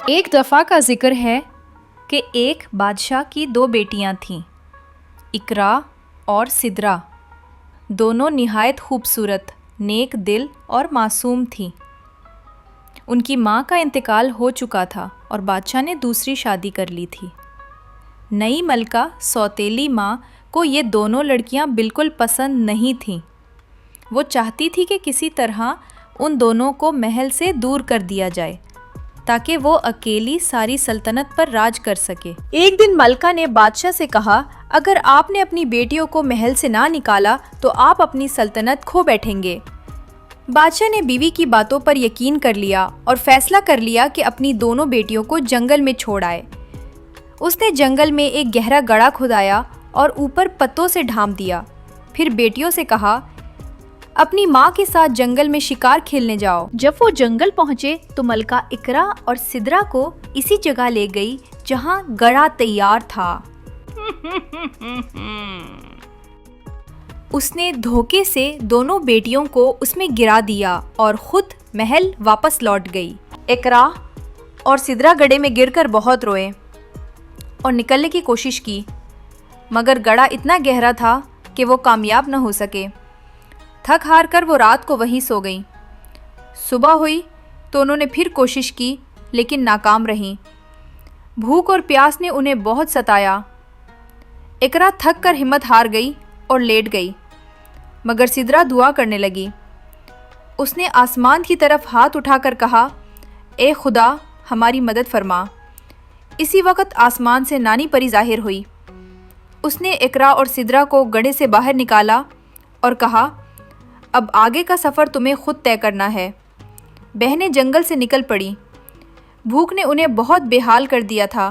ایک دفعہ کا ذکر ہے کہ ایک بادشاہ کی 2 بیٹیاں تھیں، اقرا اور سدرا۔ دونوں نہایت خوبصورت، نیک دل اور معصوم تھیں۔ ان کی ماں کا انتقال ہو چکا تھا اور بادشاہ نے دوسری شادی کر لی تھی۔ نئی ملکہ سوتیلی ماں کو یہ دونوں لڑکیاں بالکل پسند نہیں تھیں۔ وہ چاہتی تھی کہ کسی طرح ان دونوں کو محل سے دور کر دیا جائے تاکہ وہ اکیلی ساری سلطنت پر راج کر سکے۔ ایک دن ملکہ نے بادشاہ سے کہا، اگر آپ نے اپنی بیٹیوں کو محل سے نہ نکالا تو آپ اپنی سلطنت کھو بیٹھیں گے۔ بادشاہ نے بیوی کی باتوں پر یقین کر لیا اور فیصلہ کر لیا کہ اپنی دونوں بیٹیوں کو جنگل میں چھوڑ آئے۔ اس نے جنگل میں ایک گہرا گڑھا کھدایا اور اوپر پتوں سے ڈھانپ دیا۔ پھر بیٹیوں سے کہا، اپنی ماں کے ساتھ جنگل میں شکار کھیلنے جاؤ۔ جب وہ جنگل پہنچے تو ملکہ اقرا اور سدرا کو اسی جگہ لے گئی جہاں گڑھا تیار تھا۔ اس نے دھوکے سے دونوں بیٹیوں کو اس میں گرا دیا اور خود محل واپس لوٹ گئی۔ اقرا اور سدرا گڑھے میں گر کر بہت روئے اور نکلنے کی کوشش کی، مگر گڑھا اتنا گہرا تھا کہ وہ کامیاب نہ ہو سکے۔ تھک ہار کر وہ رات کو وہیں سو گئیں۔ صبح ہوئی تو انہوں نے پھر کوشش کی لیکن ناکام رہیں۔ بھوک اور پیاس نے انہیں بہت ستایا۔ اقرا تھک کر ہمت ہار گئی اور لیٹ گئی، مگر سدرا دعا کرنے لگی۔ اس نے آسمان کی طرف ہاتھ اٹھا کر کہا، اے خدا ہماری مدد فرما۔ اسی وقت آسمان سے نانی پری ظاہر ہوئی۔ اس نے اقرا اور سدرا کو گڑھے سے باہر نکالا اور کہا، اب آگے کا سفر تمہیں خود طے کرنا ہے۔ بہنیں جنگل سے نکل پڑیں۔ بھوک نے انہیں بہت بے حال کر دیا تھا۔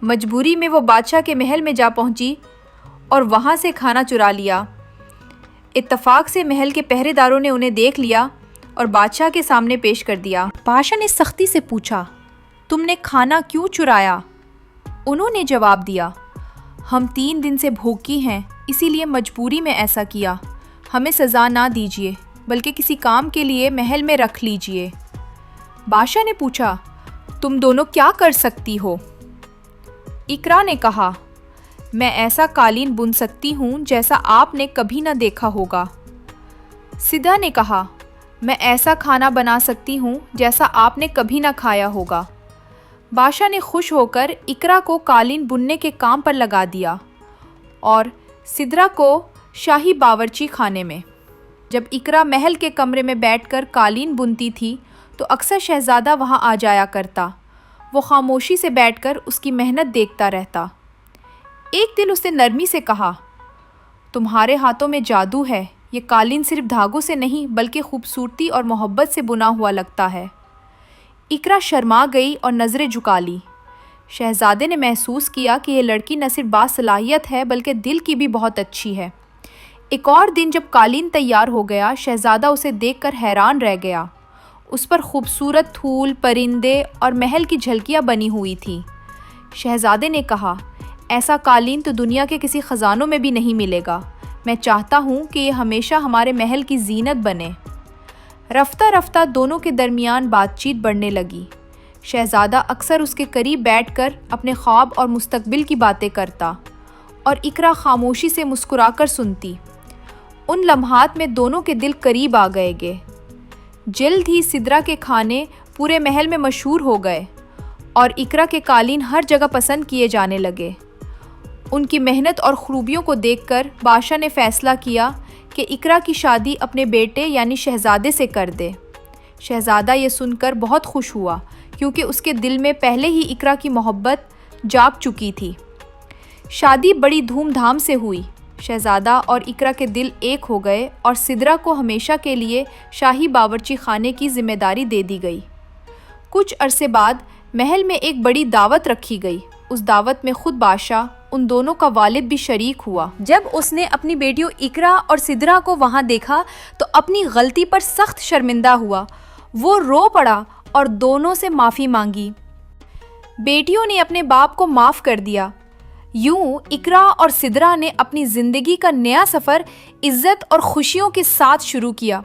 مجبوری میں وہ بادشاہ کے محل میں جا پہنچی اور وہاں سے کھانا چرا لیا۔ اتفاق سے محل کے پہرے داروں نے انہیں دیکھ لیا اور بادشاہ کے سامنے پیش کر دیا۔ بادشاہ نے سختی سے پوچھا، تم نے کھانا کیوں چرایا؟ انہوں نے جواب دیا، ہم 3 دن سے بھوکی ہیں، اسی لیے مجبوری میں ایسا کیا۔ ہمیں سزا نہ دیجیے بلکہ کسی کام کے لیے محل میں رکھ لیجیے۔ بادشاہ نے پوچھا، تم دونوں کیا کر سکتی ہو؟ اقرا نے کہا، میں ایسا قالین بن سکتی ہوں جیسا آپ نے کبھی نہ دیکھا ہوگا۔ سدرا نے کہا، میں ایسا کھانا بنا سکتی ہوں جیسا آپ نے کبھی نہ کھایا ہوگا۔ بادشاہ نے خوش ہو کر اقرا کو قالین بننے کے کام پر لگا دیا اور سدرا کو شاہی باورچی خانے میں۔ جب اقرا محل کے کمرے میں بیٹھ کر قالین بنتی تھی تو اکثر شہزادہ وہاں آ جایا کرتا۔ وہ خاموشی سے بیٹھ کر اس کی محنت دیکھتا رہتا۔ ایک دن اس نے نرمی سے کہا، تمہارے ہاتھوں میں جادو ہے، یہ قالین صرف دھاگوں سے نہیں بلکہ خوبصورتی اور محبت سے بنا ہوا لگتا ہے۔ اقرا شرما گئی اور نظریں جھکا لی۔ شہزادے نے محسوس کیا کہ یہ لڑکی نہ صرف باصلاحیت ہے بلکہ دل کی بھی بہت اچھی ہے۔ ایک اور دن جب قالین تیار ہو گیا، شہزادہ اسے دیکھ کر حیران رہ گیا۔ اس پر خوبصورت پھول، پرندے اور محل کی جھلکیاں بنی ہوئی تھیں۔ شہزادے نے کہا، ایسا قالین تو دنیا کے کسی خزانوں میں بھی نہیں ملے گا۔ میں چاہتا ہوں کہ یہ ہمیشہ ہمارے محل کی زینت بنے۔ رفتہ رفتہ دونوں کے درمیان بات چیت بڑھنے لگی۔ شہزادہ اکثر اس کے قریب بیٹھ کر اپنے خواب اور مستقبل کی باتیں کرتا اور اقرا خاموشی سے مسکرا کر سنتی۔ ان لمحات میں دونوں کے دل قریب آ گئے۔ جلد ہی سدرا کے کھانے پورے محل میں مشہور ہو گئے اور اقرا کے قالین ہر جگہ پسند کیے جانے لگے۔ ان کی محنت اور خوبیوں کو دیکھ کر بادشاہ نے فیصلہ کیا کہ اقرا کی شادی اپنے بیٹے یعنی شہزادے سے کر دے۔ شہزادہ یہ سن کر بہت خوش ہوا کیونکہ اس کے دل میں پہلے ہی اقرا کی محبت جاگ چکی تھی۔ شادی بڑی دھوم دھام سے ہوئی۔ شہزادہ اور اقرا کے دل ایک ہو گئے اور سدرا کو ہمیشہ کے لیے شاہی باورچی خانے کی ذمہ داری دے دی گئی۔ کچھ عرصے بعد محل میں ایک بڑی دعوت رکھی گئی۔ اس دعوت میں خود بادشاہ، ان دونوں کا والد بھی شریک ہوا۔ جب اس نے اپنی بیٹیوں اقرا اور سدرا کو وہاں دیکھا تو اپنی غلطی پر سخت شرمندہ ہوا۔ وہ رو پڑا اور دونوں سے معافی مانگی۔ بیٹیوں نے اپنے باپ کو معاف کر دیا۔ یوں اقرا اور سدرا نے اپنی زندگی کا نیا سفر عزت اور خوشیوں کے ساتھ شروع کیا۔